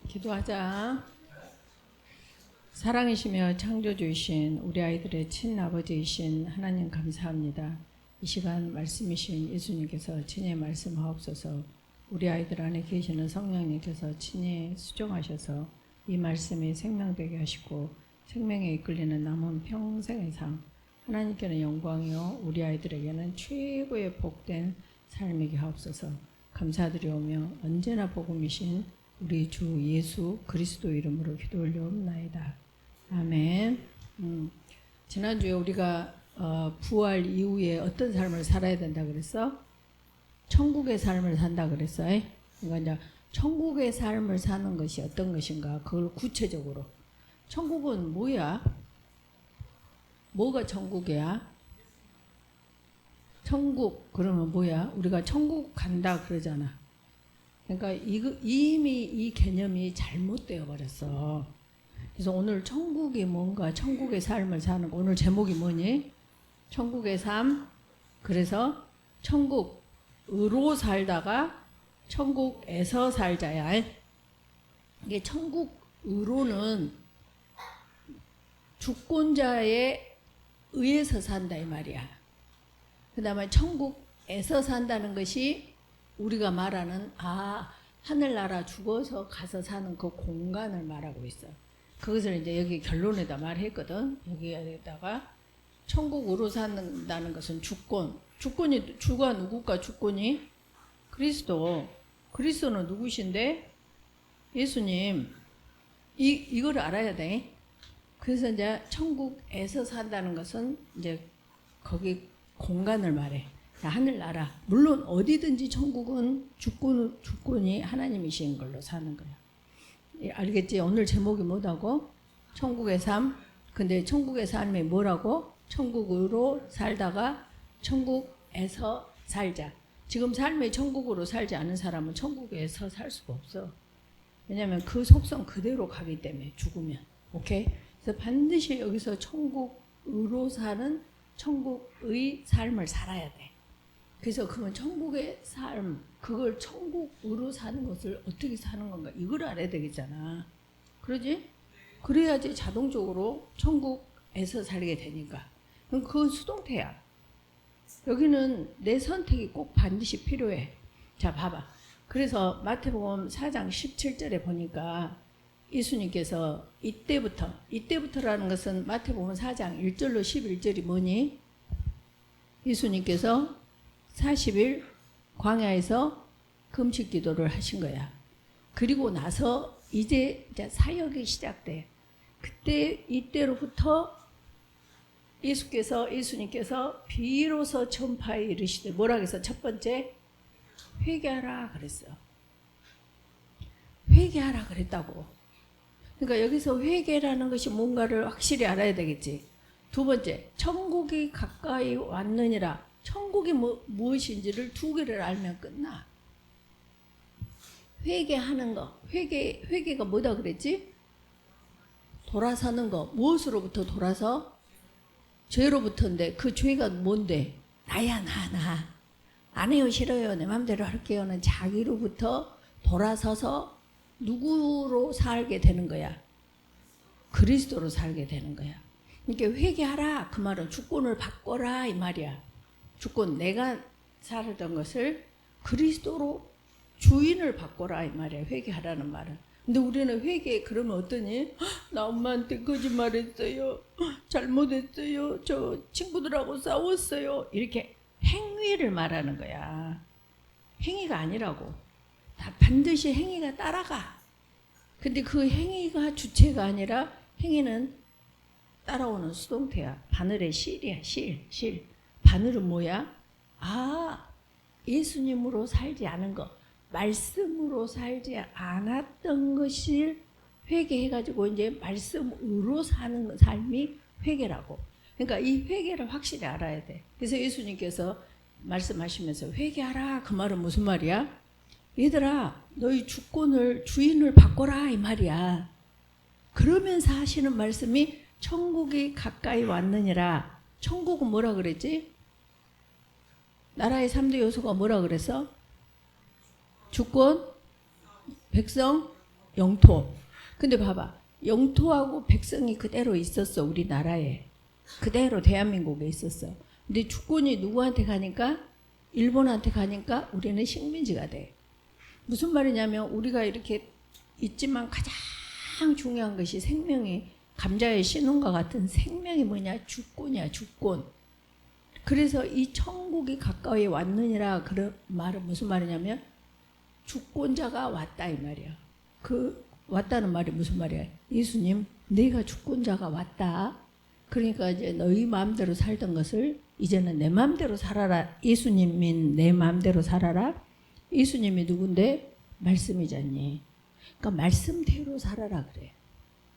기도하자. 사랑이시며 창조주이신 우리 아이들의 친아버지이신 하나님 감사합니다. 이 시간 말씀이신 예수님께서 친히 말씀하옵소서. 우리 아이들 안에 계시는 성령님께서 친히 수정하셔서 이 말씀이 생명되게 하시고 생명에 이끌리는 남은 평생의 삶, 하나님께는 영광이요 우리 아이들에게는 최고의 복된 삶이게 하옵소서. 감사드리오며 언제나 복음이신 우리 주 예수 그리스도 이름으로 기도 올려옵나이다. 아멘. 지난주에 우리가 부활 이후에 어떤 삶을 살아야 된다 그랬어? 천국의 삶을 산다 그랬어. 그러니까 이제 천국의 삶을 사는 것이 어떤 것인가? 그걸 구체적으로. 천국은 뭐야? 뭐가 천국이야? 천국 그러면 뭐야? 우리가 천국 간다 그러잖아. 그러니까 이미 이 개념이 잘못되어 버렸어. 그래서 오늘 천국이 뭔가, 천국의 삶을 사는 거. 오늘 제목이 뭐니? 천국의 삶. 그래서 천국으로 살다가 천국에서 살자야. 이게 천국으로는 주권자에 의해서 산다 이 말이야. 그 다음에 천국에서 산다는 것이 우리가 말하는 하늘나라 죽어서 가서 사는 그 공간을 말하고 있어. 그것을 이제 여기 결론에다 말했거든. 여기에다가 천국으로 산다는 것은 주권이 주가 누굴까? 주권이 그리스도. 그리스도는 누구신데? 예수님. 이걸 알아야 돼. 그래서 이제 천국에서 산다는 것은 이제 거기 공간을 말해. 하늘나라. 물론 어디든지 천국은 주권이 하나님이신 걸로 사는 거야. 알겠지? 오늘 제목이 뭐라고? 천국의 삶. 근데 천국의 삶이 뭐라고? 천국으로 살다가 천국에서 살자. 지금 삶의 천국으로 살지 않은 사람은 천국에서 살 수가 없어. 왜냐하면 그 속성 그대로 가기 때문에 죽으면. 오케이? 그래서 반드시 여기서 천국으로 사는 천국의 삶을 살아야 돼. 그래서 그러면 천국의 삶, 그걸 천국으로 사는 것을 어떻게 사는 건가? 이걸 알아야 되겠잖아. 그러지? 그래야지 자동적으로 천국에서 살게 되니까. 그럼 그건 수동태야. 여기는 내 선택이 꼭 반드시 필요해. 자, 봐봐. 그래서 마태복음 4장 17절에 보니까 예수님께서 이때부터라는 것은 마태복음 4장 1절로 11절이 뭐니? 예수님께서 40일 광야에서 금식 기도를 하신 거야. 그리고 나서 이제 사역이 시작돼. 이때로부터 예수님께서 비로소 전파에 이르시되 뭐라 그랬어? 첫 번째 회개하라 그랬어. 회개하라 그랬다고. 그러니까 여기서 회개라는 것이 뭔가를 확실히 알아야 되겠지. 두 번째, 천국이 가까이 왔느니라. 천국이 무엇인지를 두 개를 알면 끝나. 회개하는 거. 회개가 뭐다 그랬지? 돌아서는 거. 무엇으로부터 돌아서? 죄로부터인데 그 죄가 뭔데? 나야 나. 안 해요 싫어요 내 맘대로 할게요는 자기로부터 돌아서서 누구로 살게 되는 거야? 그리스도로 살게 되는 거야. 그러니까 회개하라 그 말은 주권을 바꿔라 이 말이야. 주권 내가 살았던 것을 그리스도로 주인을 바꿔라 이 말이야. 회개하라는 말은. 근데 우리는 회개 그러면 어떠니? 나 엄마한테 거짓말했어요. 잘못했어요. 저 친구들하고 싸웠어요. 이렇게 행위를 말하는 거야. 행위가 아니라고. 다 반드시 행위가 따라가. 근데 그 행위가 주체가 아니라 행위는 따라오는 수동태야. 바늘의 실이야. 실. 바늘은 뭐야? 예수님으로 살지 않은 거. 말씀으로 살지 않았던 것을 회개해가지고 이제 말씀으로 사는 삶이 회개라고. 그러니까 이 회개를 확실히 알아야 돼. 그래서 예수님께서 말씀하시면서 회개하라 그 말은 무슨 말이야? 얘들아 너희 주인을 바꿔라 이 말이야. 그러면서 하시는 말씀이 천국이 가까이 왔느니라. 천국은 뭐라 그랬지? 나라의 3대 요소가 뭐라 그랬어? 주권, 백성, 영토. 근데 봐봐. 영토하고 백성이 그대로 있었어. 우리나라에. 그대로 대한민국에 있었어. 근데 주권이 누구한테 가니까? 일본한테 가니까 우리는 식민지가 돼. 무슨 말이냐면 우리가 이렇게 있지만 가장 중요한 것이 생명이 감자에 신음과 같은 생명이 뭐냐? 주권이야. 주권. 그래서 이 천국이 가까이 왔느니라 그런 말은 무슨 말이냐면 주권자가 왔다 이 말이야. 그 왔다는 말이 무슨 말이야? 예수님, 내가 주권자가 왔다. 그러니까 이제 너희 마음대로 살던 것을 이제는 내 마음대로 살아라. 예수님인 내 마음대로 살아라. 예수님이 누군데? 말씀이잖니. 그러니까 말씀대로 살아라 그래.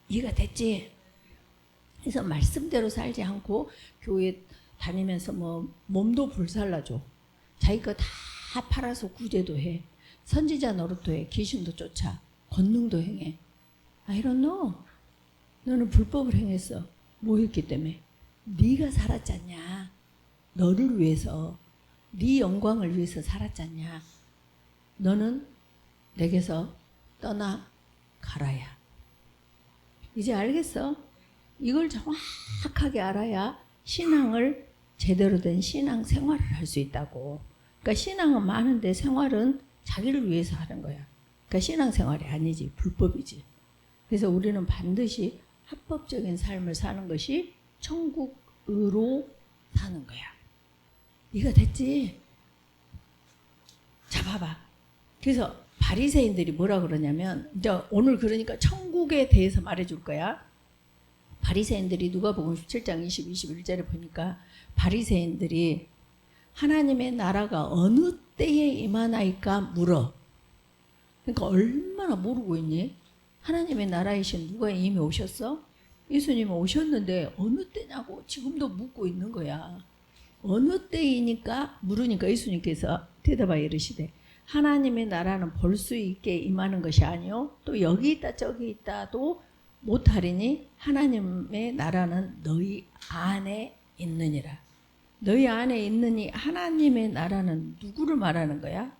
이해가 됐지? 그래서 말씀대로 살지 않고 교회 다니면서 뭐 몸도 불살라줘. 자기 거 다 팔아서 구제도 해. 선지자 노릇도 해. 귀신도 쫓아. 권능도 행해. I don't know. 너는 불법을 행했어. 뭐 했기 때문에? 네가 살았잖냐. 너를 위해서. 네 영광을 위해서 살았잖냐. 너는 내게서 떠나가라야. 이제 알겠어? 이걸 정확하게 알아야 신앙을 제대로 된 신앙 생활을 할 수 있다고. 그러니까 신앙은 많은데 생활은 자기를 위해서 하는 거야. 그러니까 신앙생활이 아니지. 불법이지. 그래서 우리는 반드시 합법적인 삶을 사는 것이 천국으로 사는 거야. 이거 됐지? 자 봐봐. 그래서 바리새인들이 뭐라 그러냐면 이제 오늘 그러니까 천국에 대해서 말해줄 거야. 바리새인들이 누가복음 17장 20, 21절에 보니까 바리새인들이 하나님의 나라가 어느 때에 임하나이까 물어. 그러니까 얼마나 모르고 있니? 하나님의 나라이신 누가 이미 오셨어? 예수님이 오셨는데 어느 때냐고 지금도 묻고 있는 거야. 어느 때이니까 물으니까 예수님께서 대답하여 이르시되 하나님의 나라는 볼 수 있게 임하는 것이 아니요 또 여기 있다 저기 있다도 못하리니 하나님의 나라는 너희 안에 있느니라. 너희 안에 있느니 하나님의 나라는 누구를 말하는 거야?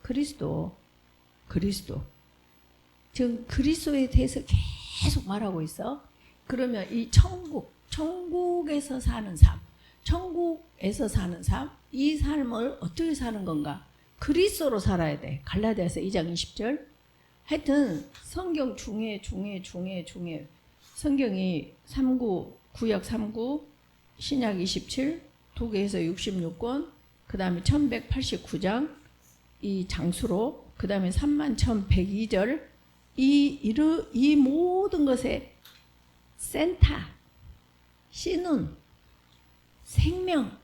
그리스도. 지금 그리스도에 대해서 계속 말하고 있어. 그러면 이 천국에서 사는 삶, 천국에서 사는 삶, 이 삶을 어떻게 사는 건가? 그리스도로 살아야 돼. 갈라디아서 2장 20절. 하여튼 성경 중에 성경이 3구, 구약 3구, 신약 27, 독일에서 66권, 그 다음에 1189장 이 장수로, 그 다음에 31,102절 이 모든 것의 센터, 씨눈, 생명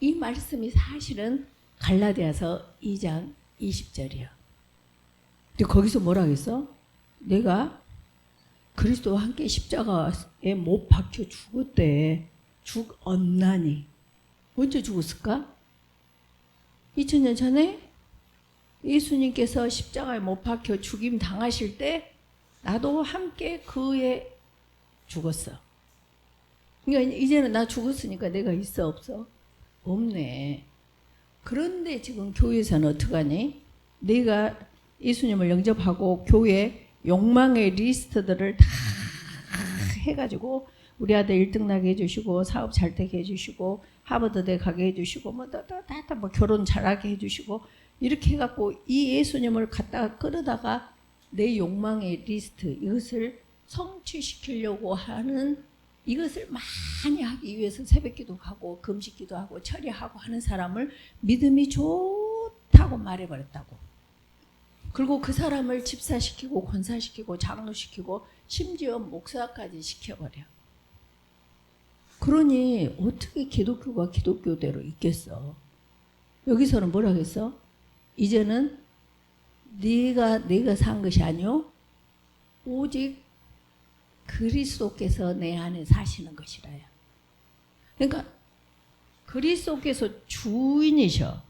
이 말씀이 사실은 갈라디아서 2장 20절이야. 근데 거기서 뭐라 그랬어? 내가 그리스도와 함께 십자가에 못 박혀 죽었대. 죽었나니. 언제 죽었을까? 2000년 전에 예수님께서 십자가에 못 박혀 죽임 당하실 때 나도 함께 그에 죽었어. 그러니까 이제는 나 죽었으니까 내가 있어 없어? 없네. 그런데 지금 교회에서는 어떡하니? 내가 예수님을 영접하고 교회 욕망의 리스트들을 다 해가지고 우리 아들 1등 나게 해주시고 사업 잘 되게 해주시고 하버드대 가게 해주시고 뭐 결혼 잘하게 해주시고 이렇게 해갖고 이 예수님을 갖다가 끌어다가 내 욕망의 리스트 이것을 성취시키려고 하는 이것을 많이 하기 위해서 새벽기도 가고 금식기도 하고 철야하고 하는 사람을 믿음이 좋다고 말해버렸다고. 그리고 그 사람을 집사시키고 권사시키고 장로시키고 심지어 목사까지 시켜버려. 그러니 어떻게 기독교가 기독교대로 있겠어? 여기서는 뭐라 했어? 이제는 네가 산 것이 아니오 오직 그리스도께서 내 안에 사시는 것이라요. 그러니까 그리스도께서 주인이셔.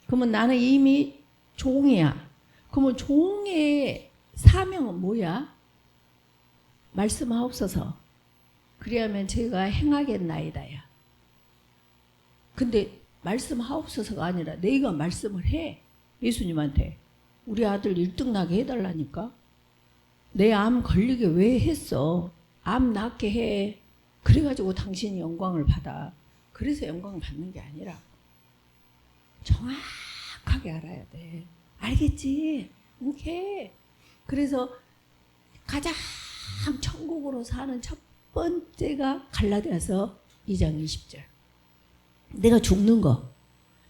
그러면 나는 이미 종이야. 그러면 종의 사명은 뭐야? 말씀하옵소서. 그리하면 제가 행하겠나이다야. 근데 말씀하옵소서가 아니라 내가 말씀을 해. 예수님한테. 우리 아들 1등 나게 해달라니까. 내 암 걸리게 왜 했어? 암 낫게 해. 그래가지고 당신이 영광을 받아. 그래서 영광을 받는 게 아니라 정확하게 알아야 돼. 알겠지? 오케이. 그래서 가장 천국으로 사는 첫 번째가 갈라디아서 2장 20절. 내가 죽는 거.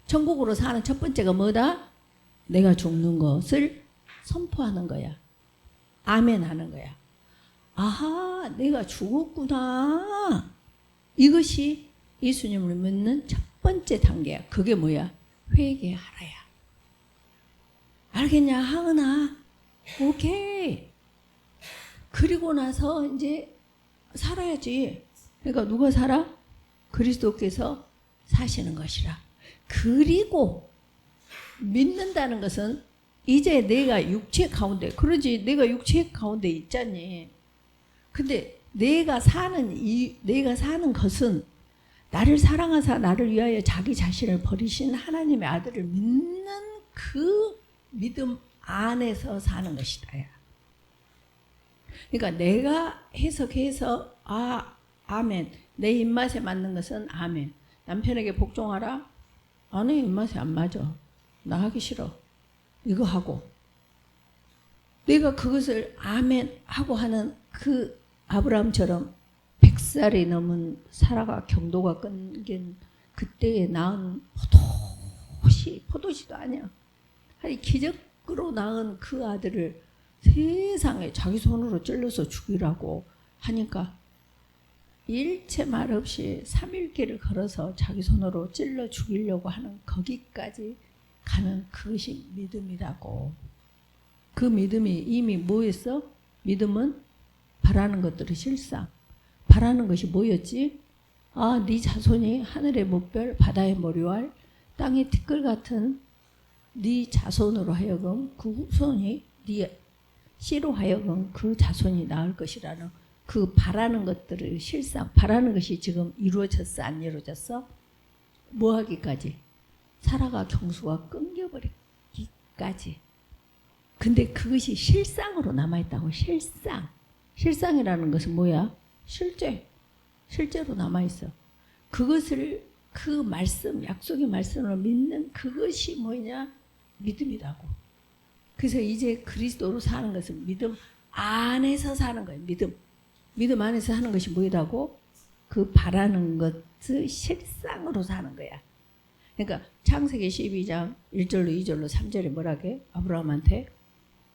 천국으로 사는 첫 번째가 뭐다? 내가 죽는 것을 선포하는 거야. 아멘 하는 거야. 아하, 내가 죽었구나. 이것이 예수님을 믿는 첫 번째 단계야. 그게 뭐야? 회개하라야. 알겠냐, 하은아? 오케이. 그리고 나서 이제 살아야지. 그러니까 누가 살아? 그리스도께서 사시는 것이라. 그리고 믿는다는 것은 이제 내가 육체 가운데, 그러지, 내가 육체 가운데 있잖니. 근데 내가 사는 것은 나를 사랑하사 나를 위하여 자기 자신을 버리신 하나님의 아들을 믿는 그 믿음 안에서 사는 것이다. 그러니까 내가 해석해서 아멘. 내 입맛에 맞는 것은 아멘. 남편에게 복종하라. 아니, 입맛에 안 맞아. 나 하기 싫어. 이거 하고. 내가 그것을 아멘 하고 하는 그 아브라함처럼 100살이 넘은 사라가 경도가 끊긴 그때에 낳은 포도씨도 아니야. 아니, 기적으로 낳은 그 아들을 세상에 자기 손으로 찔러서 죽이라고 하니까 일체 말 없이 3일길을 걸어서 자기 손으로 찔러 죽이려고 하는 거기까지 가는 그것이 믿음이라고. 그 믿음이 이미 뭐였어? 믿음은 바라는 것들의 실상. 바라는 것이 뭐였지? 네 자손이 하늘의 목별, 바다의 모래알, 땅의 티끌 같은 네 자손으로 하여금 그 후손이 네 씨로 하여금 그 자손이 나을 것이라는 그 바라는 것들의 실상. 바라는 것이 지금 이루어졌어? 안 이루어졌어? 뭐 하기까지? 사라가 경수가 끊겨버리기까지. 근데 그것이 실상으로 남아있다고. 실상이라는 것은 뭐야? 실제로 남아있어. 그것을, 그 말씀, 약속의 말씀을 믿는 그것이 뭐냐? 믿음이라고. 그래서 이제 그리스도로 사는 것은 믿음 안에서 사는 거예요. 믿음 안에서 하는 것이 뭐라고? 그 바라는 것의 실상으로 사는 거야. 그러니까 창세기 12장 1절로 2절로 3절에 뭐라게? 아브라함한테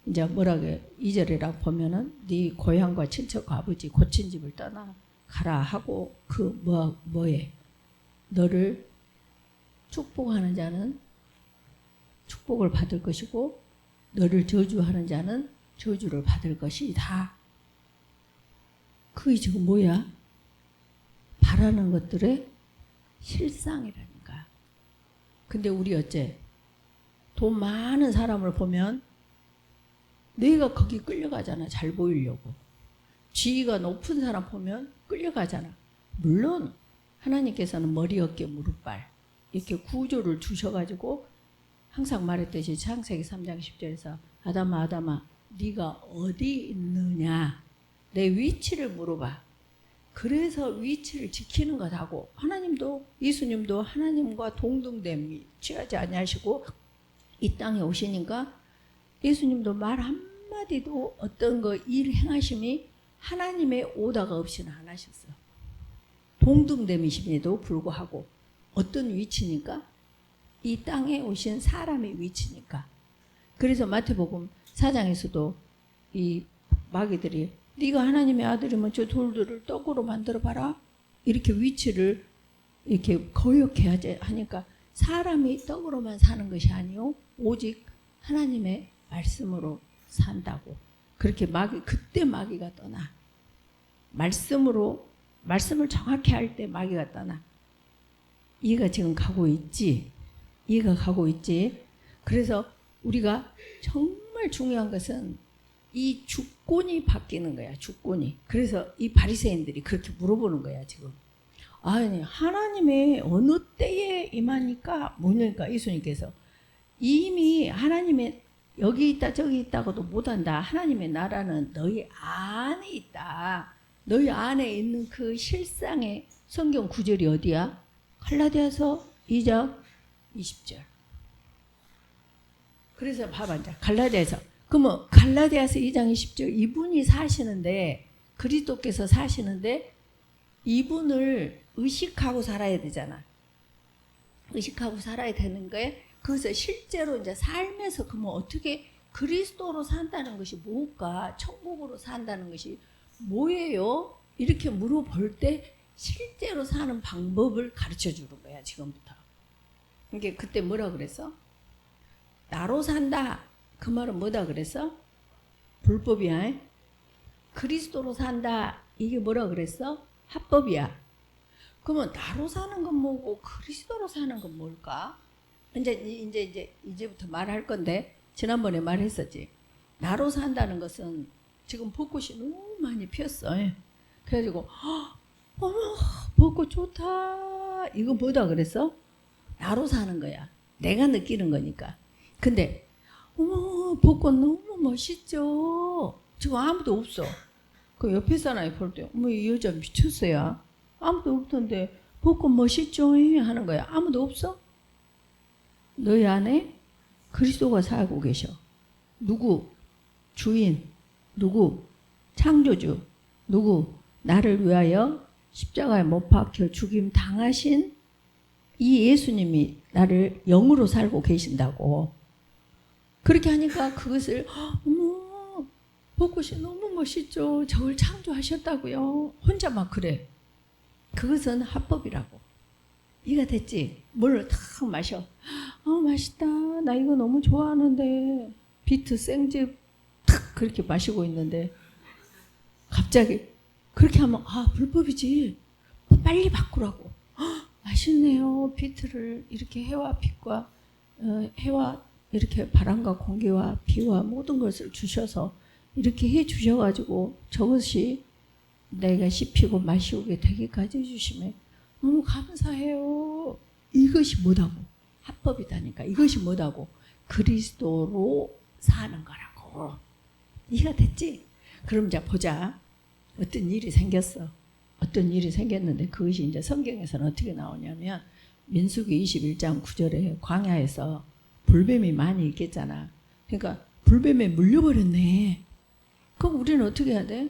이제 뭐라게? 2절이라고 보면은 네 고향과 친척과 아버지 고친 집을 떠나 가라 하고 그 뭐에? 너를 축복하는 자는 축복을 받을 것이고 너를 저주하는 자는 저주를 받을 것이다. 그게 지금 뭐야? 바라는 것들의 실상이라니까. 근데 우리 어째? 돈 많은 사람을 보면 내가 거기 끌려가잖아. 잘 보이려고. 지위가 높은 사람 보면 끌려가잖아. 물론 하나님께서는 머리, 어깨, 무릎발 이렇게 구조를 주셔가지고 항상 말했듯이 창세기 3장 10절에서 아담아 네가 어디 있느냐 내 위치를 물어봐. 그래서 위치를 지키는 것하고 하나님도 예수님도 하나님과 동등됨이 취하지 아니하시고 이 땅에 오시니까 예수님도 말 한마디도 어떤 거 일 행하심이 하나님의 오다가 없이는 안 하셨어. 동등됨이심에도 불구하고 어떤 위치니까? 이 땅에 오신 사람의 위치니까. 그래서 마태복음 4장에서도 이 마귀들이 네가 하나님의 아들이면 저 돌들을 떡으로 만들어 봐라. 이렇게 위치를 이렇게 거역해 하니까 사람이 떡으로만 사는 것이 아니요 오직 하나님의 말씀으로 산다고. 그렇게 그때 마귀가 떠나. 말씀을 정확히 할 때 마귀가 떠나. 이해가 지금 가고 있지? 이해가 가고 있지? 그래서 우리가 정말 중요한 것은 이 주권이 바뀌는 거야. 주권이. 그래서 이 바리새인들이 그렇게 물어보는 거야 지금. 아니 하나님의 어느 때에 임하니까 뭐냐니까 예수님께서 이미 하나님의 여기 있다 저기 있다고도 못한다. 하나님의 나라는 너희 안에 있다. 너희 안에 있는 그 실상의 성경 구절이 어디야? 갈라디아서 2장 20절. 그래서 봐봐 이제 갈라디아서. 그러면 갈라디아서 2장 20절 이분이 사시는데 그리스도께서 사시는데 이분을 의식하고 살아야 되잖아. 의식하고 살아야 되는 거에 그것을 실제로 이제 삶에서 그러면 어떻게 그리스도로 산다는 것이 뭘까? 천국으로 산다는 것이 뭐예요? 이렇게 물어볼 때 실제로 사는 방법을 가르쳐 주는 거야, 지금부터. 이게 그때 뭐라 그랬어? 나로 산다. 그 말은 뭐다 그랬어? 불법이야. 그리스도로 산다. 이게 뭐라 그랬어? 합법이야. 그러면 나로 사는 건 뭐고 그리스도로 사는 건 뭘까? 이제부터 말할 건데 지난번에 말했었지. 나로 산다는 것은 지금 벚꽃이 너무 많이 피었어. 그래가지고 어머 벚꽃 좋다. 이거 뭐다 그랬어? 나로 사는 거야. 내가 느끼는 거니까. 근데 어머 벚꽃 너무 멋있죠. 지금 아무도 없어. 그 옆에 사람이 볼 때 어머 이 여자 미쳤어요. 아무도 없던데 벚꽃 멋있죠 하는 거야. 아무도 없어? 너희 안에 그리스도가 살고 계셔. 누구? 주인. 누구? 창조주. 누구? 나를 위하여 십자가에 못 박혀 죽임 당하신 이 예수님이 나를 영으로 살고 계신다고. 그렇게 하니까 그것을 어머 벚꽃이 너무 멋있죠. 저걸 창조하셨다고요. 혼자 막 그래. 그것은 합법이라고. 이해가 됐지? 물을 탁 마셔. 맛있다. 나 이거 너무 좋아하는데. 비트 생즙 탁 그렇게 마시고 있는데 갑자기 그렇게 하면 불법이지. 빨리 바꾸라고. 맛있네요. 비트를 이렇게 해와 빛과 해와 이렇게 바람과 공기와 비와 모든 것을 주셔서 이렇게 해 주셔가지고 저것이 내가 씹히고 마시게 되기까지 해주시면 너무 감사해요. 이것이 뭐다고? 합법이다니까. 이것이 뭐다고? 그리스도로 사는 거라고. 이해가 됐지? 그럼 이제 보자. 어떤 일이 생겼어. 어떤 일이 생겼는데 그것이 이제 성경에서는 어떻게 나오냐면 민수기 21장 9절에 광야에서 불뱀이 많이 있겠잖아. 그러니까 불뱀에 물려버렸네. 그럼 우리는 어떻게 해야 돼?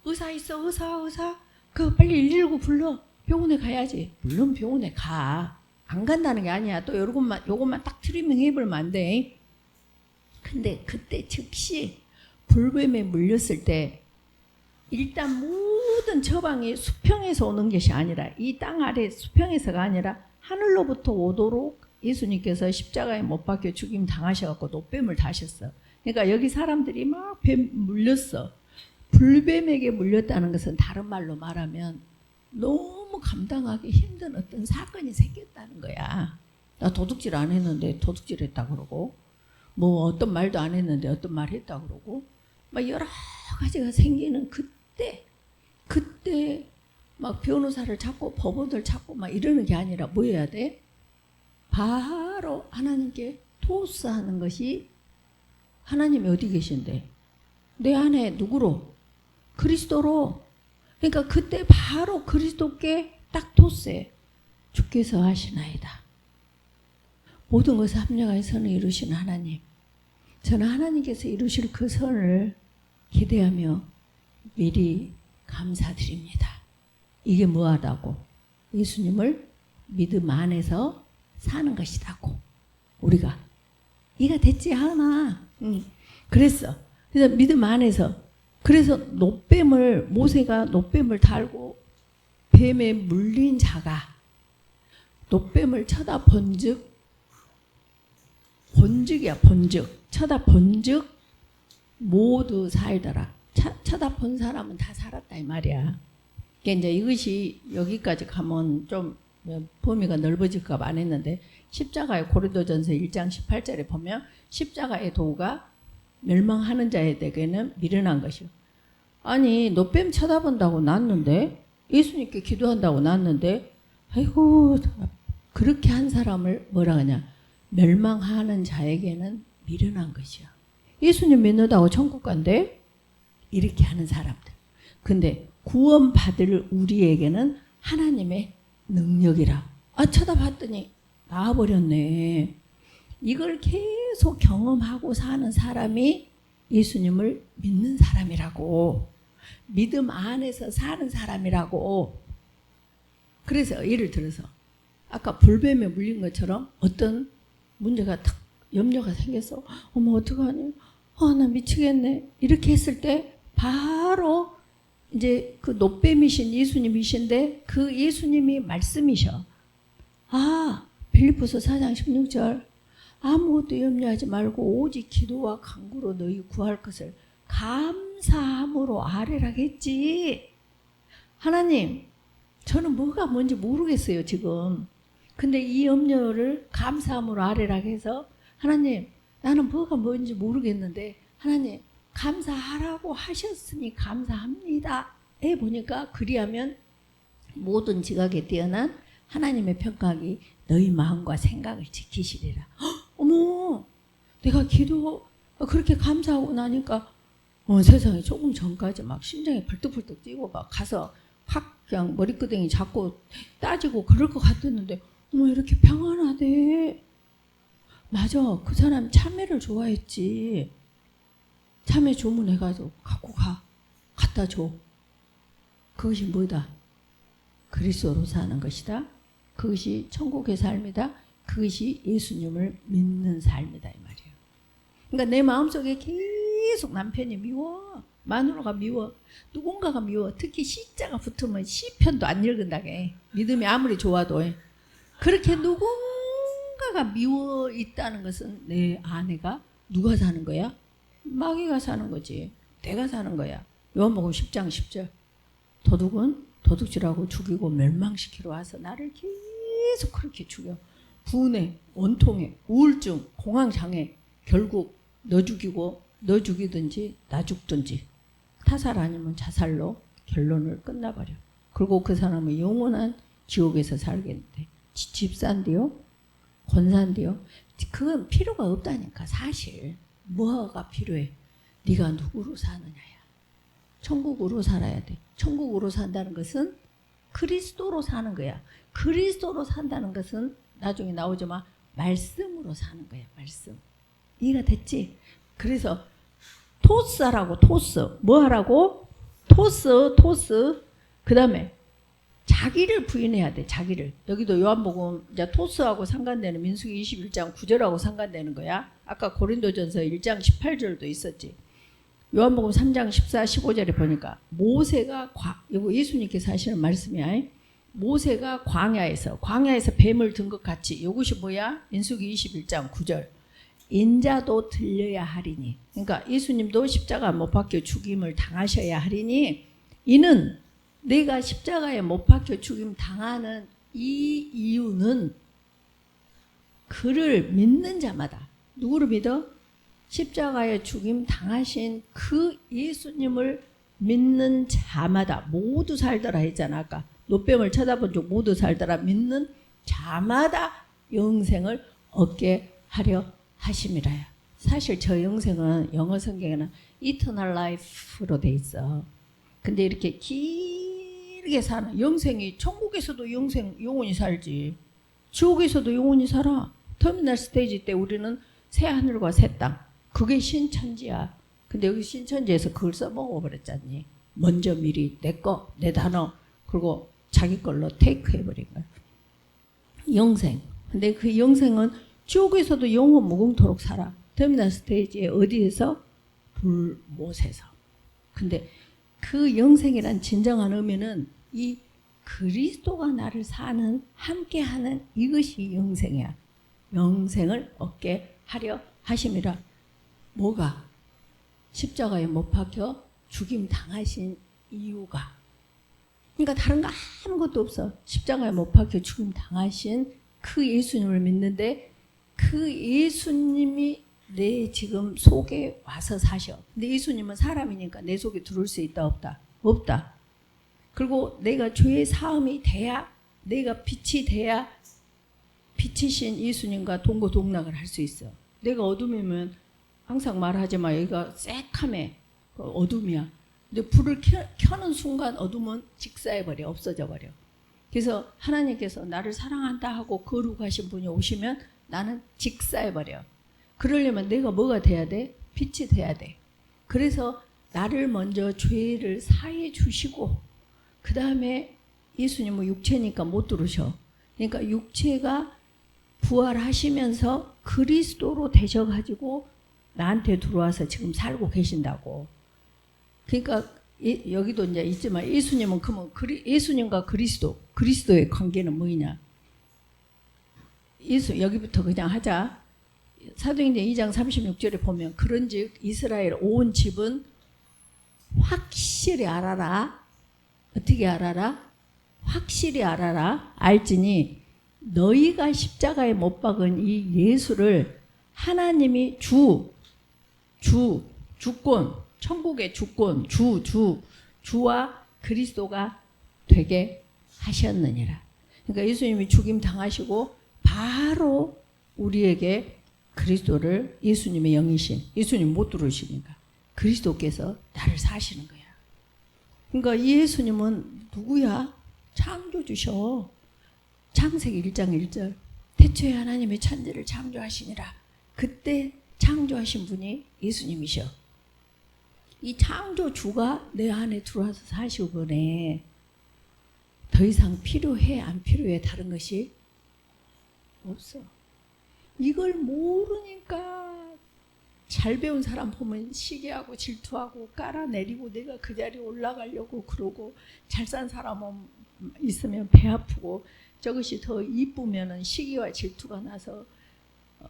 의사 있어, 의사. 그거 빨리 119 불러. 병원에 가야지. 물론 병원에 가. 안 간다는 게 아니야. 또 요것만 딱 트리밍 해보면 안 돼. 근데 그때 즉시 불뱀에 물렸을 때 일단 모든 처방이 수평에서 오는 것이 아니라 이 땅 아래 수평에서가 아니라 하늘로부터 오도록 예수님께서 십자가에 못 박혀 죽임 당하셔갖고 노뱀을 다셨어. 그러니까 여기 사람들이 막 뱀 물렸어. 불뱀에게 물렸다는 것은 다른 말로 말하면 너무 감당하기 힘든 어떤 사건이 생겼다는 거야. 나 도둑질 안 했는데 도둑질 했다 그러고 뭐 어떤 말도 안 했는데 어떤 말 했다 그러고 막 여러 가지가 생기는 그때 막 변호사를 찾고 법원을 찾고 막 이러는 게 아니라 뭐 해야 돼? 바로 하나님께 토스하는 것이 하나님이 어디 계신데? 내 안에 누구로? 그리스도로. 그러니까 그때 바로 그리스도께 딱 토스해. 주께서 하시나이다. 모든 것을 합력하여 선을 이루시는 하나님. 저는 하나님께서 이루실 그 선을 기대하며 미리 감사드립니다. 이게 뭐하다고? 예수님을 믿음 안에서 사는 것이라고. 우리가. 이가 됐지 하나. 그랬어. 그래서 믿음 안에서. 그래서 모세가 노뱀을 달고 뱀에 물린 자가 노뱀을 쳐다본 즉 본즉이야. 본즉. 쳐다본 즉 모두 살더라. 쳐다본 사람은 다 살았다 이 말이야. 그러니까 이제 이것이 여기까지 가면 좀 범위가 넓어질까 봐 안 했는데 십자가의 고린도전서 1장 18절에 보면 십자가의 도가 멸망하는 자에게는 미련한 것이요. 아니 노뱀 쳐다본다고 났는데 예수님께 기도한다고 났는데 아이고 그렇게 한 사람을 뭐라 하냐 멸망하는 자에게는 미련한 것이야. 예수님 믿는다고 천국 간대? 이렇게 하는 사람들. 근데 구원받을 우리에게는 하나님의 능력이라. 쳐다봤더니 나와버렸네. 이걸 계속 경험하고 사는 사람이 예수님을 믿는 사람이라고. 믿음 안에서 사는 사람이라고. 그래서 예를 들어서 아까 불뱀에 물린 것처럼 어떤 문제가 탁 염려가 생겼어. 어머 어떡하니? 나 미치겠네. 이렇게 했을 때 바로 이제 그 노뱀이신 예수님이신데 그 예수님이 말씀이셔. 빌립보서 4장 16절 아무것도 염려하지 말고 오직 기도와 간구로 너희 구할 것을 감사함으로 아뢰라겠지. 하나님, 저는 뭐가 뭔지 모르겠어요 지금. 근데 이 염려를 감사함으로 아뢰라고 해서 하나님, 나는 뭐가 뭔지 모르겠는데 하나님 감사하라고 하셨으니 감사합니다. 해보니까 그리하면 모든 지각에 뛰어난 하나님의 평강이 너희 마음과 생각을 지키시리라. 어머, 내가 기도 그렇게 감사하고 나니까 세상에 조금 전까지 막 심장이 벌떡벌떡 뛰고 막 가서 확 그냥 머리끄댕이 잡고 따지고 그럴 것 같았는데 어머 이렇게 평안하대. 맞아, 그 사람 참외를 좋아했지. 참외 주문해가지고 갖고 갖다 줘. 그것이 뭐다? 그리스도로 사는 것이다. 그것이 천국의 삶이다. 그것이 예수님을 믿는 삶이다 이 말이에요. 그러니까 내 마음속에 계속 남편이 미워, 마누라가 미워, 누군가가 미워. 특히 시자가 붙으면 시편도 안 읽은다게. 믿음이 아무리 좋아도. 그렇게 누군가가 미워 있다는 것은 내 아내가 누가 사는 거야? 마귀가 사는 거지. 내가 사는 거야. 요한복음 10장 10절. 도둑은 도둑질하고 죽이고 멸망시키러 와서 나를 계속 그렇게 죽여. 분해, 원통해, 우울증, 공황장애. 결국 너 죽이고 너 죽이든지 나 죽든지 타살 아니면 자살로 결론을 끝나버려. 그리고 그 사람은 영원한 지옥에서 살겠는데 집산디요? 권산디요? 그건 필요가 없다니까. 사실 뭐가 필요해? 네가 누구로 사느냐야. 천국으로 살아야 돼. 천국으로 산다는 것은 그리스도로 사는 거야. 그리스도로 산다는 것은 나중에 나오지만 말씀으로 사는 거야. 말씀. 이해가 됐지? 그래서 토스하라고. 토스. 뭐 하라고? 토스. 그 다음에 자기를 부인해야 돼. 자기를. 여기도 요한복음 이제 토스하고 상관되는 민수기 21장 9절하고 상관되는 거야. 아까 고린도전서 1장 18절도 있었지. 요한복음 3장 14, 15절에 보니까 모세가 이거 예수님께서 하시는 말씀이야. 모세가 광야에서 뱀을 든 것 같이. 이것이 뭐야? 민수기 21장 9절. 인자도 들려야 하리니. 그러니까 예수님도 십자가 못 박혀 죽임을 당하셔야 하리니 이는 내가 십자가에 못 박혀 죽임 당하는 이 이유는 그를 믿는 자마다. 누구를 믿어? 십자가에 죽임 당하신 그 예수님을 믿는 자마다 모두 살더라 했잖아. 아까 노뱀을 쳐다본 적 모두 살더라. 믿는 자마다 영생을 얻게 하려 하심이라요. 사실 저 영생은 영어 성경에는 eternal life로 돼 있어. 근데 이렇게 길게 사는 영생이 천국에서도 영원히 살지. 지옥에서도 영원히 살아. 터미널 스테이지 때 우리는 새 하늘과 새 땅. 그게 신천지야. 근데 여기 신천지에서 그걸 써먹어 버렸잖니. 먼저 미리 내 거, 내 단어, 그리고 자기 걸로 테이크 해버린 거야. 영생. 근데 그 영생은 지옥에서도 영원 무궁토록 살아. 터미널 스테이지에 어디에서? 불못에서. 근데 그 영생이란 진정한 의미는 이 그리스도가 나를 사는, 함께하는 이것이 영생이야. 영생을 얻게 하려 하심이라. 뭐가? 십자가에 못 박혀 죽임 당하신 이유가. 그러니까 다른 거 아무것도 없어. 십자가에 못 박혀 죽임 당하신 그 예수님을 믿는데 그 예수님이 내 지금 속에 와서 사셔. 근데 예수님은 사람이니까 내 속에 들어올 수 있다 없다? 없다. 그리고 내가 죄의 사함이 돼야, 내가 빛이 돼야 빛이신 예수님과 동고동락을 할 수 있어. 내가 어둠이면 항상 말하지 마. 여기가 새카매 어둠이야. 근데 불을 켜는 순간 어둠은 직사해버려. 없어져 버려. 그래서 하나님께서 나를 사랑한다 하고 거룩하신 분이 오시면 나는 직사해버려. 그러려면 내가 뭐가 돼야 돼? 빛이 돼야 돼. 그래서 나를 먼저 죄를 사해 주시고 그 다음에 예수님은 육체니까 못 들으셔. 그러니까 육체가 부활하시면서 그리스도로 되셔가지고 나한테 들어와서 지금 살고 계신다고. 그러니까 여기도 이제 있지만 예수님은 그러면 예수님과 그리스도의 관계는 뭐냐? 여기부터 그냥 하자. 사도행전 2장 36절에 보면 그런즉 이스라엘 온 집은 확실히 알아라. 어떻게 알아라? 확실히 알아라. 알지니 너희가 십자가에 못 박은 이 예수를 하나님이 주권, 천국의 주권, 주와 그리스도가 되게 하셨느니라. 그러니까 예수님이 죽임 당하시고 바로 우리에게 그리스도를, 예수님의 영이신, 예수님 못 들으시니까 그리스도께서 나를 사시는 거야. 그러니까 이 예수님은 누구야? 창조주셔. 창세기 1장 1절 태초에 하나님의 천지를 창조하시니라. 그때 창조하신 분이 예수님이셔. 이 창조주가 내 안에 들어와서 사시고 그러네. 더 이상 필요해 안 필요해 다른 것이 없어. 이걸 모르니까 잘 배운 사람 보면 시기하고 질투하고 깔아내리고 내가 그 자리에 올라가려고 그러고 잘 산 사람 있으면 배 아프고 저것이 더 이쁘면은 시기와 질투가 나서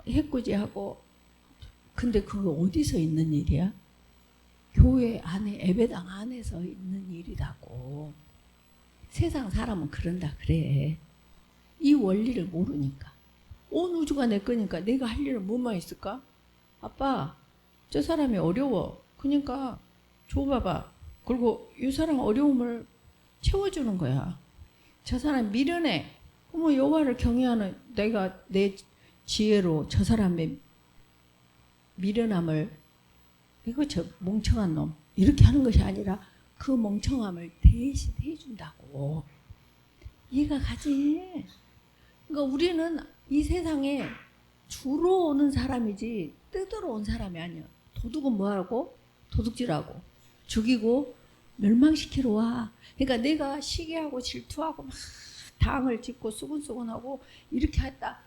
해코지하고. 근데 그거 어디서 있는 일이야? 교회 안에 예배당 안에서 있는 일이라고. 세상 사람은 그런다 그래. 이 원리를 모르니까. 온 우주가 내 거니까 내가 할 일은 뭐만 있을까? 아빠 저 사람이 어려워. 그러니까 줘봐봐. 그리고 이 사람 어려움을 채워주는 거야. 저 사람 미련해. 그러면 여호와를 경외하는 내가 내 지혜로 저 사람의 미련함을 이거 저 멍청한 놈 이렇게 하는 것이 아니라 그 멍청함을 대신 해준다고. 이해가 가지? 그러니까 우리는 이 세상에 주로 오는 사람이지 뜯으러 온 사람이 아니야. 도둑은 뭐하고? 도둑질하고 죽이고 멸망시키러 와. 그러니까 내가 시기하고 질투하고 막 당을 짓고 수근수근하고 이렇게 했다.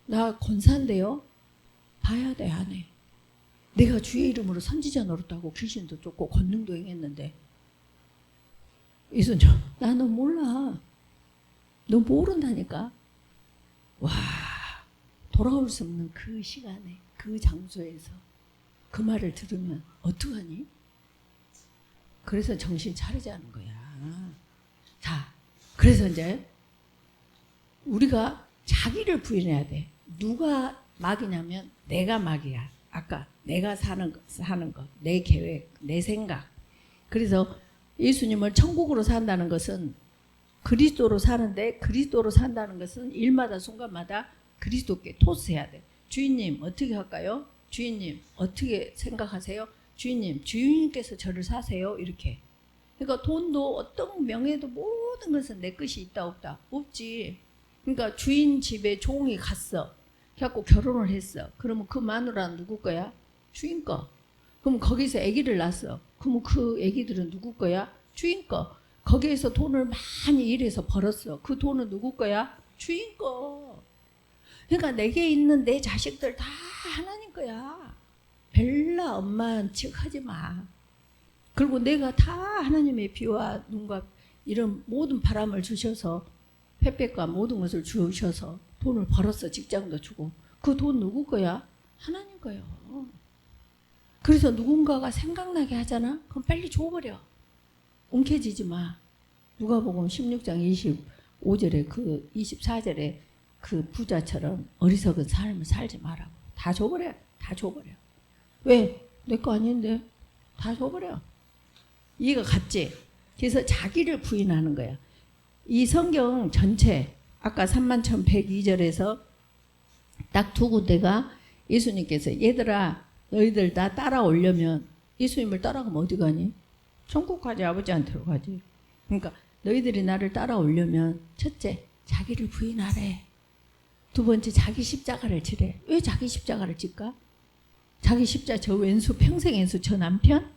나 권사인데요. 봐야 돼 안 해. 내가 주의 이름으로 선지자 노릇하고 귀신도 쫓고 권능도 행했는데 이순정 나 너 몰라. 너 모른다니까. 와 돌아올 수 없는 그 시간에 그 장소에서 그 말을 들으면 어떡하니? 그래서 정신 차리자는 거야. 자, 그래서 이제 우리가 자기를 부인해야 돼. 누가 막이냐면 내가 막이야. 아까 내가 사는 거, 내 계획, 내 생각. 그래서 예수님을 천국으로 산다는 것은 그리스도로 사는데 그리스도로 산다는 것은 일마다 순간마다 그리스도께 토스해야 돼. 주인님 어떻게 할까요? 주인님 어떻게 생각하세요? 주인님 주인님께서 저를 사세요. 이렇게. 그러니까 돈도 어떤 명예도 모든 것은 내 것이 있다 없다? 없지. 그러니까 주인 집에 종이 갔어. 그래갖고 결혼을 했어. 그러면 그 마누라는 누구 거야? 주인 거. 그럼 거기서 아기를 낳았어. 그러면 그 아기들은 누구 거야? 주인 거. 거기에서 돈을 많이 일해서 벌었어. 그 돈은 누구 거야? 주인 거. 그러니까 내게 있는 내 자식들 다 하나님 거야. 벨라 엄마한 척 하지 마. 그리고 내가 다 하나님의 비와 눈과 이런 모든 바람을 주셔서 햇볕과 모든 것을 주셔서 돈을 벌었어. 직장도 주고. 그 돈 누구 거야? 하나님 거요. 그래서 누군가가 생각나게 하잖아? 그럼 빨리 줘버려. 움켜쥐지 마. 누가복음 16장 25절에 그 24절에 그 부자처럼 어리석은 삶을 살지 말라고. 다 줘버려. 다 줘버려. 왜? 내 거 아닌데. 다 줘버려. 이해가 갔지? 그래서 자기를 부인하는 거야. 이 성경 전체 아까 31,102절에서 딱 두 군데가 예수님께서 얘들아 너희들 다 따라오려면 예수님을 따라가면 어디 가니? 천국 가지, 아버지한테로 가지. 그러니까 너희들이 나를 따라오려면 첫째 자기를 부인하래. 두 번째 자기 십자가를 지래. 왜 자기 십자가를 질까? 자기 십자가 저 왼수 평생 왼수 저 남편?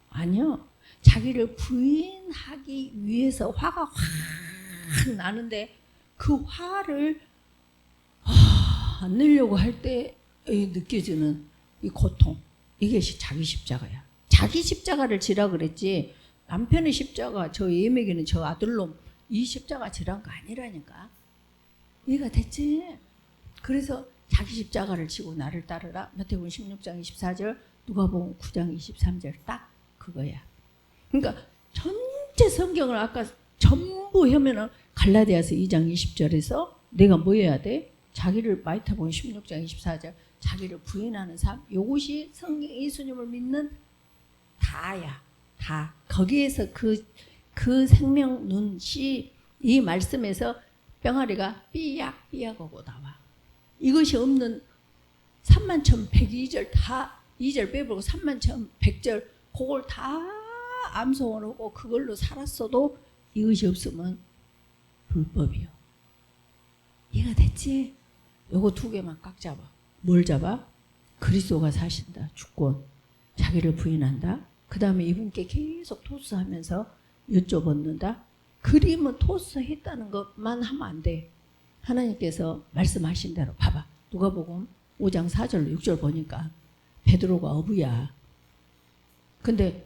아니요. 자기를 부인하기 위해서 화가 확 나는데 그 화를 안 내려고 할 때 느껴지는 이 고통, 이게 자기 십자가야. 자기 십자가를 지라 그랬지 남편의 십자가, 저 예매기는 저 아들놈 이 십자가 지란 거 아니라니까. 이해가 됐지? 그래서 자기 십자가를 지고 나를 따르라. 마태복음 16장 24절, 누가복음 9장 23절 딱 그거야. 그러니까 전체 성경을 아까 전부 하면은 갈라디아서 2장 20절에서 내가 뭐 해야 돼? 자기를, 마태복음 16장 24절 자기를 부인하는 삶, 이것이 성경 예수님을 믿는 다야. 다. 거기에서 그 생명 눈씨 이 말씀에서 병아리가 삐약삐약하고 나와. 이것이 없는 31,102절 다 2절 빼버리고 31,100절 그걸 다 암송을 하고 그걸로 살았어도 이것이 없으면 불법이요. 이해가 됐지? 요거 두 개만 꽉 잡아. 뭘 잡아? 그리스도가 사신다. 주권. 자기를 부인한다. 그 다음에 이분께 계속 토스하면서 여쭤봤는다. 그림은 토스했다는 것만 하면 안 돼. 하나님께서 말씀하신 대로 봐봐. 누가복음 5장 4절 6절 보니까 베드로가 어부야. 근데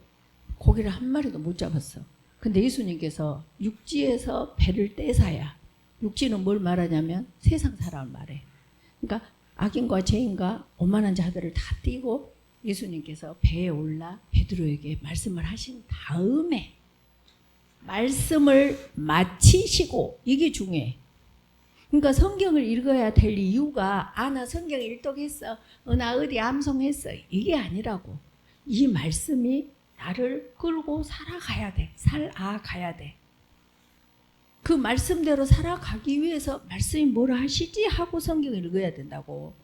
고기를 한 마리도 못 잡았어. 근데 예수님께서 육지에서 배를 떼사야. 육지는 뭘 말하냐면 세상 사람을 말해. 그러니까 악인과 죄인과 오만한 자들을 다 띄고 예수님께서 배에 올라 베드로에게 말씀을 하신 다음에 말씀을 마치시고, 이게 중요해. 그러니까 성경을 읽어야 될 이유가 나 성경 일독했어, 나 어디 암송했어, 이게 아니라고. 이 말씀이 나를 끌고 살아가야 돼. 살아가야 돼. 그 말씀대로 살아가기 위해서 말씀이 뭐라 하시지 하고 성경을 읽어야 된다고.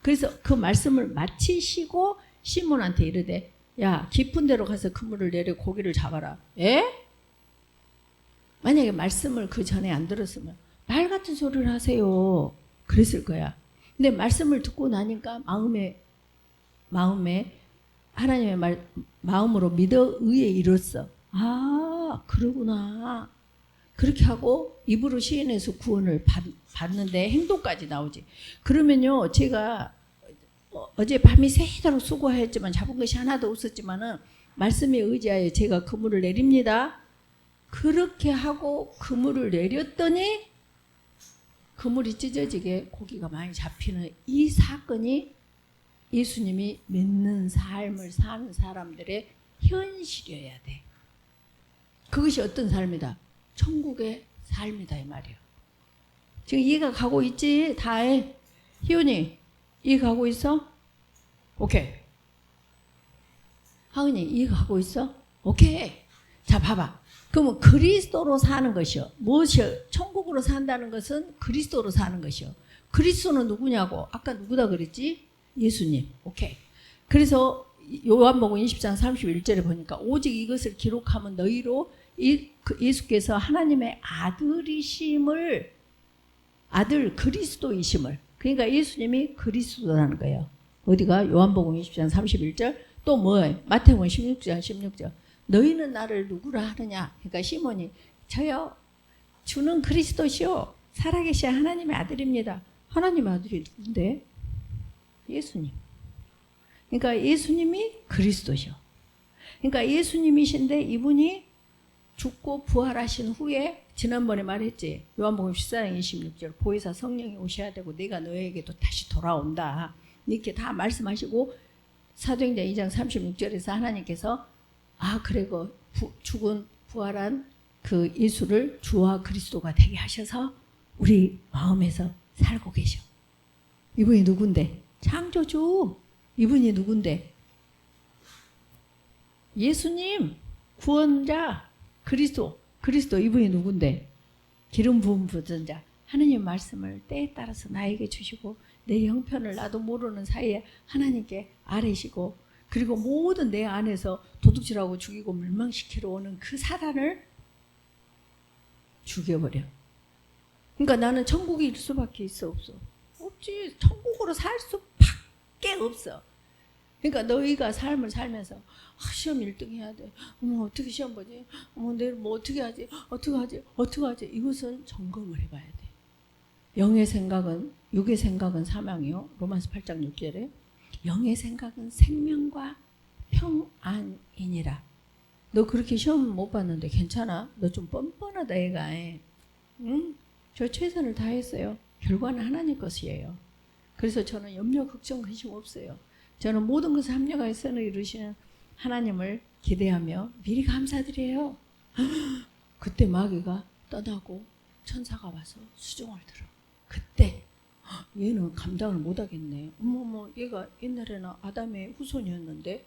그래서 그 말씀을 마치시고 시몬한테 이르되, 야, 깊은 데로 가서 그물을 내려 고기를 잡아라. 에? 만약에 말씀을 그 전에 안 들었으면 말 같은 소리를 하세요 그랬을 거야. 근데 말씀을 듣고 나니까 마음에 하나님의 마음으로 믿어 의에 이뤘어. 아, 그러구나. 그렇게 하고 입으로 시인해서 구원을 받는데 행동까지 나오지. 그러면요, 제가 어제 밤이 새도록 수고하였지만 잡은 것이 하나도 없었지만은 말씀에 의지하여 제가 그물을 내립니다. 그렇게 하고 그물을 내렸더니 그물이 찢어지게 고기가 많이 잡히는 이 사건이 예수님이 믿는 삶을 사는 사람들의 현실이어야 돼. 그것이 어떤 삶이다? 천국의 삶이다 이 말이야. 지금 이해가 가고 있지? 다 해. 희훈이 이해 가고 있어? 오케이. 하은이 이해 가고 있어? 오케이. 자, 봐봐. 그러면 그리스도로 사는 것이요. 무엇이요? 천국으로 산다는 것은 그리스도로 사는 것이요. 그리스도는 누구냐고? 아까 누구다 그랬지? 예수님. 오케이. 그래서 요한복음 20장 31절에 보니까 오직 이것을 기록하면 너희로 예수께서 하나님의 아들이심을, 아들 그리스도이심을, 그러니까 예수님이 그리스도라는 거예요. 어디가? 요한복음 20장 31절. 또 뭐예요? 마태복음 16장 16절. 너희는 나를 누구라 하느냐? 그러니까 시몬이 저요, 주는 그리스도시요 살아계신 하나님의 아들입니다. 하나님의 아들이 누군데? 예수님. 그러니까 예수님이 그리스도시요. 그러니까 예수님이신데 이분이 죽고 부활하신 후에 지난번에 말했지. 요한복음 14장 26절 보혜사 성령이 오셔야 되고 내가 너에게도 다시 돌아온다. 이렇게 다 말씀하시고 사도행전 2장 36절에서 하나님께서 그리고 죽은 부활한 그 예수를 주와 그리스도가 되게 하셔서 우리 마음에서 살고 계셔. 이분이 누군데? 창조주. 이분이 누군데? 예수님, 구원자, 그리스도 이분이 누군데? 기름 부음 받은 자. 하느님 말씀을 때에 따라서 나에게 주시고 내 형편을 나도 모르는 사이에 하나님께 아뢰시고, 그리고 모든 내 안에서 도둑질하고 죽이고 멸망시키러 오는 그 사단을 죽여버려. 그러니까 나는 천국에 있을 수밖에 있어, 없어? 없지. 천국으로 살 수밖에 없어. 그러니까 너희가 삶을 살면서 시험 1등 해야 돼. 어떻게 시험 보지? 내일 뭐 어떻게 하지? 어떻게 하지? 이것은 점검을 해봐야 돼. 영의 생각은, 육의 생각은 사망이요. 로마서 8장 6절에 영의 생각은 생명과 평안이니라. 너 그렇게 시험 못 봤는데 괜찮아? 너 좀 뻔뻔하다 애가. 응? 저 최선을 다했어요. 결과는 하나님 것이에요. 그래서 저는 염려, 걱정, 근심 없어요. 저는 모든 것을 합력하여 선을 이루시는 하나님을 기대하며 미리 감사드려요. 그때 마귀가 떠나고 천사가 와서 수종을 들어. 그때 얘는 감당을 못하겠네. 어머머, 얘가 옛날에는 아담의 후손이었는데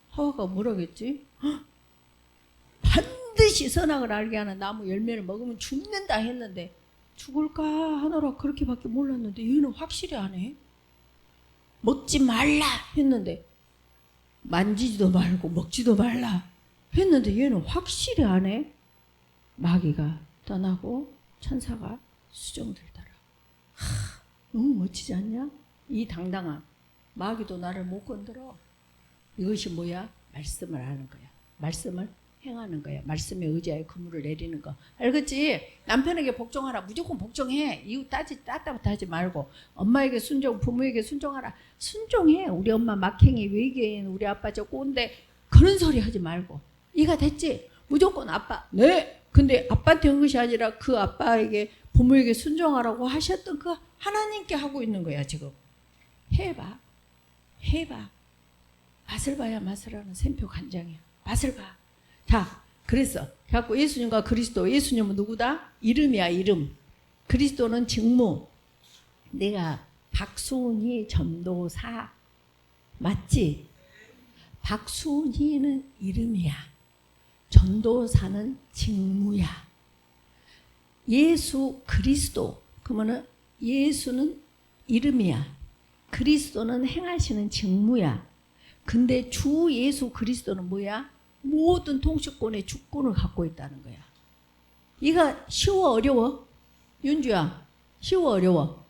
하와가 뭐라겠지? 반드시 선악을 알게 하는 나무 열매를 먹으면 죽는다 했는데 죽을까 하느라 그렇게밖에 몰랐는데 얘는 확실히 안 해. 먹지 말라 했는데 만지지도 말고 먹지도 말라 했는데 얘는 확실히 안 해. 마귀가 떠나고 천사가 수종들더라. 너무 멋지지 않냐? 이 당당함. 마귀도 나를 못 건드려. 이것이 뭐야? 말씀을 하는 거야. 말씀을 행하는 거야. 말씀에 의지하여 그물을 내리는 거. 알겠지? 남편에게 복종하라. 무조건 복종해. 이유 따따부터 하지 말고. 엄마에게 순종, 부모에게 순종하라. 순종해. 우리 엄마 막행이, 외계인, 우리 아빠 저 꼰대. 그런 소리 하지 말고. 이해가 됐지? 무조건 아빠. 네. 근데 아빠한테 한 것이 아니라 그 아빠에게, 부모에게 순종하라고 하셨던 그 하나님께 하고 있는 거야 지금. 해봐. 맛을 봐야 맛을 하는 샘표 간장이야. 맛을 봐. 자, 그래서 갖고 예수님과 그리스도. 예수님은 누구다? 이름이야, 이름. 그리스도는 직무. 내가 박수훈이 전도사 맞지? 박수훈이는 이름이야. 전도사는 직무야. 예수 그리스도. 그러면은 예수는 이름이야. 그리스도는 행하시는 직무야. 근데 주 예수 그리스도는 뭐야? 모든 통치권의 주권을 갖고 있다는 거야. 이거 쉬워 어려워? 윤주야, 쉬워 어려워?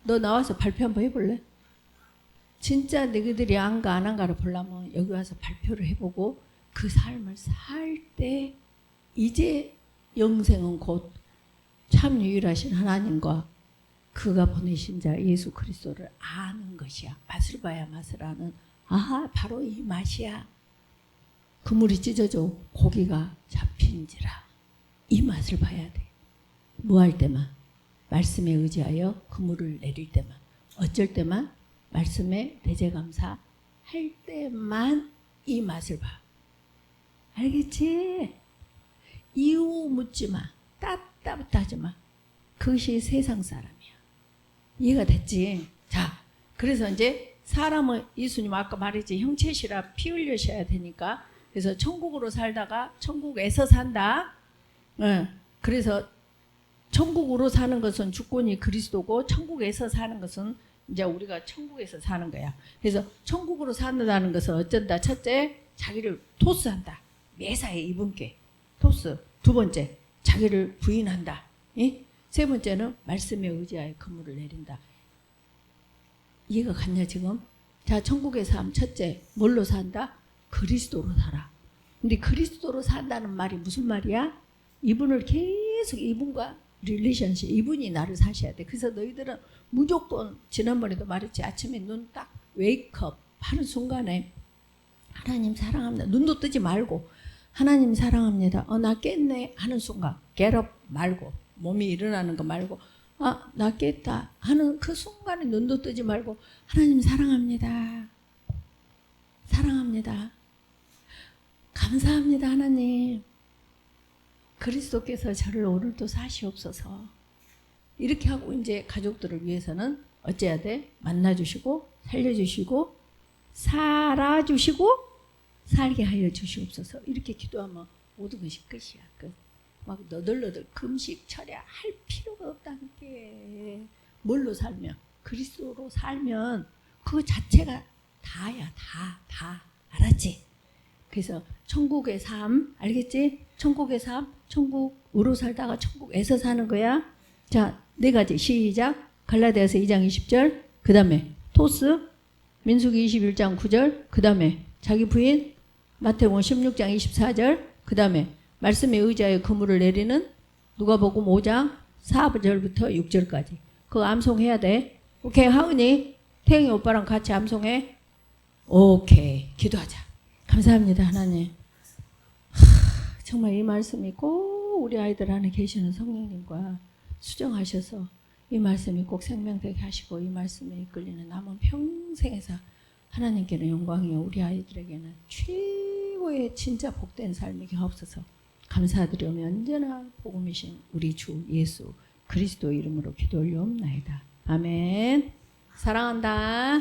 너 나와서 발표 한번 해볼래? 진짜 너희들이 안가 안 한가를 보려면 여기 와서 발표를 해보고 그 삶을 살 때 이제 영생은 곧 참 유일하신 하나님과 그가 보내신 자 예수 그리스도를 아는 것이야. 맛을 봐야 맛을 아는. 아, 바로 이 맛이야. 그물이 찢어져 고기가 잡힌지라. 이 맛을 봐야 돼. 뭐 할 때만? 말씀에 의지하여 그물을 내릴 때만. 어쩔 때만? 말씀에 대제감사 할 때만 이 맛을 봐. 알겠지? 이유 묻지 마. 따따부터 하지 마. 그것이 세상 사람이야. 이해가 됐지? 자, 그래서 이제 사람은 예수님 아까 말했지 형체시라 피 흘려셔야 되니까 그래서 천국으로 살다가 천국에서 산다. 그래서 천국으로 사는 것은 주권이 그리스도고 천국에서 사는 것은 이제 우리가 천국에서 사는 거야. 그래서 천국으로 산다는 것은 어쩐다. 첫째, 자기를 토스한다. 매사에 이분께 토스. 두 번째, 자기를 부인한다. 예? 세 번째는 말씀에 의지하여 그물을 내린다. 이해가 갔냐 지금? 자, 천국의 삶 첫째, 뭘로 산다? 그리스도로 살아. 근데 그리스도로 산다는 말이 무슨 말이야? 이분을 계속 이분과 릴레이션십, 이분이 나를 사셔야 돼. 그래서 너희들은 무조건 지난번에도 말했지. 아침에 눈 딱 웨이크업 하는 순간에 하나님 사랑합니다. 눈도 뜨지 말고 하나님 사랑합니다. 나 깼네 하는 순간 get up 말고 몸이 일어나는 거 말고 나 깼다 하는 그 순간에 눈도 뜨지 말고 하나님 사랑합니다. 사랑합니다. 감사합니다 하나님. 그리스도께서 저를 오늘도 사시옵소서. 이렇게 하고 이제 가족들을 위해서는 어째야 돼? 만나주시고 살려주시고 살아주시고 살게 하여 주시옵소서. 이렇게 기도하면 모든 것이 끝이야. 끝. 막 너덜너덜 금식 철야 할 필요가 없다는 게. 뭘로 살면? 그리스도로 살면 그거 자체가 다야. 다. 알았지? 그래서 천국의 삶, 알겠지? 천국의 삶, 천국으로 살다가 천국에서 사는 거야. 자, 4가지 시작. 갈라디아서 2장 20절, 그 다음에 토스, 민수기 21장 9절, 그 다음에 자기 부인, 마태복음 16장 24절, 그 다음에 말씀에 의지하여 그물을 내리는 누가복음 5장 4절부터 6절까지. 그거 암송해야 돼. 오케이, 하은이, 태영이 오빠랑 같이 암송해. 오케이, 기도하자. 감사합니다, 하나님. 정말 이 말씀이 꼭 우리 아이들 안에 계시는 성령님과 수정하셔서 이 말씀이 꼭 생명되게 하시고 이 말씀에 이끌리는 남은 평생에서 하나님께는 영광이요 우리 아이들에게는 최고의 진짜 복된 삶이게 하옵소서. 감사드리며 언제나 복음이신 우리 주 예수 그리스도 이름으로 기도 올려옵나이다. 아멘. 사랑한다.